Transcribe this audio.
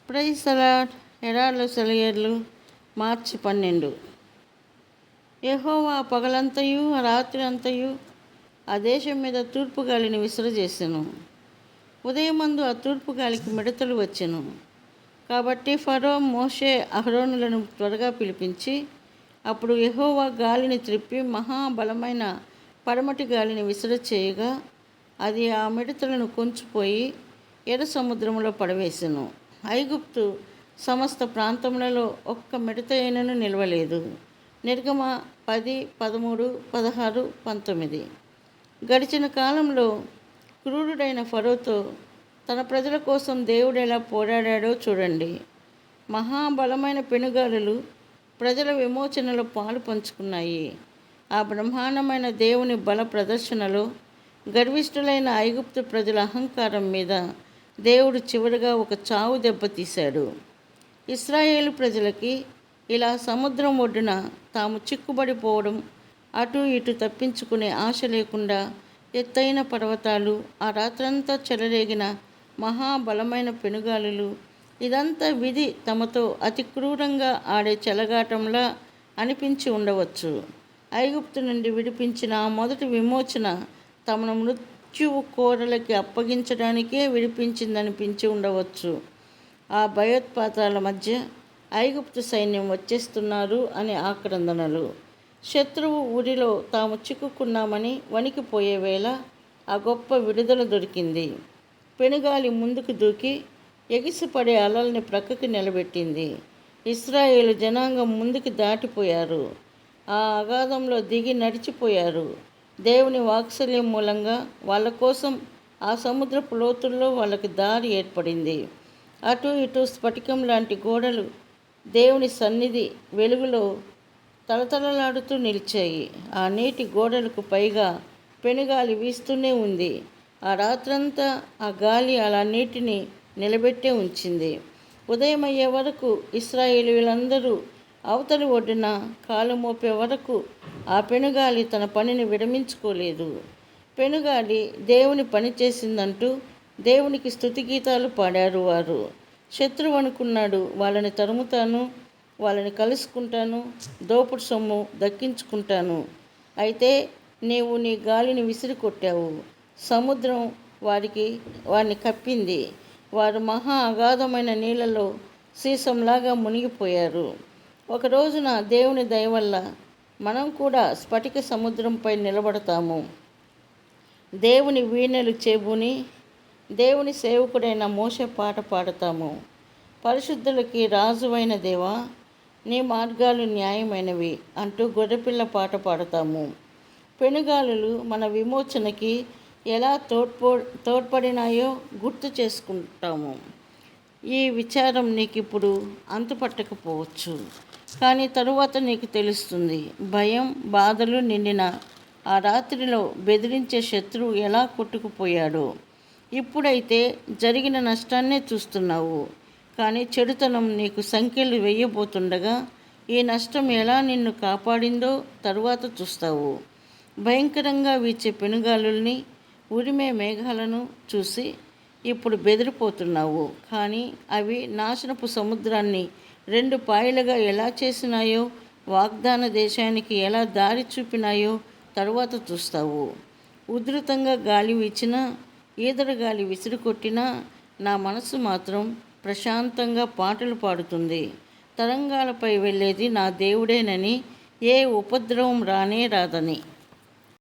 Praise అలాడ్. ఎడార్లు సెలయేర్లు. మార్చి 12. యెహోవా పగలంతయు రాత్రి అంతయు ఆ దేశం మీద తూర్పు గాలిని విసరజేసెను. ఉదయమందు ఆ తూర్పు గాలికి మిడతలు వచ్చెను. కాబట్టి ఫరో మోషే అహరోనులను త్వరగా పిలిపించి, అప్పుడు యెహోవా గాలిని త్రిప్పి మహాబలమైన పడమటి గాలిని విసరచేయగా అది ఆ మిడతలను కొంచిపోయి ఎర్ర సముద్రంలో పడవేసెను. ఐగుప్తు సమస్త ప్రాంతములలో ఒక్క మిడత అయినను నిలవలేదు. నిర్గమ 10, 13, 16, 19. గడిచిన కాలంలో క్రూరుడైన ఫరోతో తన ప్రజల కోసం దేవుడు ఎలా పోరాడాడో చూడండి. మహాబలమైన పెనుగాలులు ప్రజల విమోచనలో పాలు పంచుకున్నాయి. ఆ బ్రహ్మాండమైన దేవుని బల ప్రదర్శనలో గర్విష్ఠులైన ఐగుప్తు ప్రజల అహంకారం మీద దేవుడు చివరిగా ఒక చావు దెబ్బ తీశాడు. ఇశ్రాయేలు ప్రజలకి ఇలా సముద్రం ఒడ్డున తాము చిక్కుబడిపోవడం, అటు ఇటు తప్పించుకునే ఆశ లేకుండా ఎత్తైన పర్వతాలు, ఆ రాత్రంతా చెలరేగిన మహాబలమైన పెనుగాలులు, ఇదంతా విధి తమతో అతి క్రూరంగా ఆడే చెలగాటంలా అనిపించి ఉండవచ్చు. ఐగుప్తు నుండి విడిపించిన ఆ మొదటి విమోచన తమను మృత్యువు కోరలకి అప్పగించడానికే విడిపించిందనిపించి ఉండవచ్చు. ఆ భయోత్పాతాల మధ్య ఐగుప్తు సైన్యం వచ్చేస్తున్నారు అనే ఆక్రందనలు, శత్రువు ఊరిలో తాము చిక్కుకున్నామని వణికిపోయే వేళ ఆ గొప్ప విడుదల దొరికింది. పెనుగాలి ముందుకు దూకి ఎగిసిపడే అలల్ని ప్రక్కకి నిలబెట్టింది. ఇశ్రాయేలు జనాంగం ముందుకు దాటిపోయారు. ఆ అగాధంలో దిగి నడిచిపోయారు. దేవుని వాత్సల్యం మూలంగా వాళ్ళ కోసం ఆ సముద్రపు లోతుల్లో వాళ్ళకి దారి ఏర్పడింది. అటు ఇటు స్ఫటికం లాంటి గోడలు దేవుని సన్నిధి వెలుగులో తలతలలాడుతూ నిలిచాయి. ఆ నీటి గోడలకు పైగా పెనుగాలి వీస్తూనే ఉంది. ఆ రాత్రంతా ఆ గాలి అలా నీటిని నిలబెట్టే ఉంచింది. ఉదయం అయ్యే వరకు ఇశ్రాయేలీయులందరూ అవతలి ఒడ్డున కాలు మోపే వరకు ఆ పెనుగాలి తన పనిని విరమించుకోలేదు. పెనుగాలి దేవుని పని చేసిందంటూ దేవునికి స్తుతిగీతాలు పాడారు వారు. శత్రువు అనుకున్నాడు, వాళ్ళని తరుముతాను, వాళ్ళని కలుసుకుంటాను, దోపుడు సొమ్ము దక్కించుకుంటాను. అయితే నీవు నీ గాలిని విసిరి కొట్టావు. సముద్రం వారిని కప్పింది. వారు మహా అగాధమైన నీళ్ళలో సీసంలాగా మునిగిపోయారు. ఒక రోజున దేవుని దయ వల్ల మనం కూడా స్ఫటిక సముద్రంపై నిలబడతాము. దేవుని వీణెలు చేబూని దేవుని సేవకుడైన మోషే పాట పాడతాము. పరిశుద్ధులకి రాజువైన దేవా, నీ మార్గాలు న్యాయమైనవి అంటూ గొర్రెపిల్ల పాట పాడతాము. పెనుగాలులు మన విమోచనకి ఎలా తోడ్పడినాయో గుర్తు చేసుకుంటాము. ఈ విచారం నీకు ఇప్పుడు అంతుపట్టకపోవచ్చు, కానీ తరువాత నీకు తెలుస్తుంది. భయం, బాధలు నిండిన ఆ రాత్రిలో బెదిరించే శత్రువు ఎలా కొట్టుకుపోయాడో. ఇప్పుడైతే జరిగిన నష్టాన్నే చూస్తున్నావు, కానీ చెడుతనం నీకు సంకెళ్ళు వేయబోతుండగా ఈ నష్టం ఎలా నిన్ను కాపాడిందో తరువాత చూస్తావు. భయంకరంగా వీచే పెనుగాలుల్ని, ఉరిమే మేఘాలను చూసి ఇప్పుడు బెదిరిపోతున్నావు, కానీ అవి నాశనపు సముద్రాన్ని 2 పాయలుగా ఎలా చేసినాయో, వాగ్దాన దేశానికి ఎలా దారి చూపినాయో తరువాత చూస్తావు. ఉధృతంగా గాలి వీచినా, ఈదరగాలి విసిరికొట్టినా నా మనసు మాత్రం ప్రశాంతంగా పాటలు పాడుతుంది. తరంగాలపై వెళ్ళేది నా దేవుడేనని, ఏ ఉపద్రవం రానే రాదని.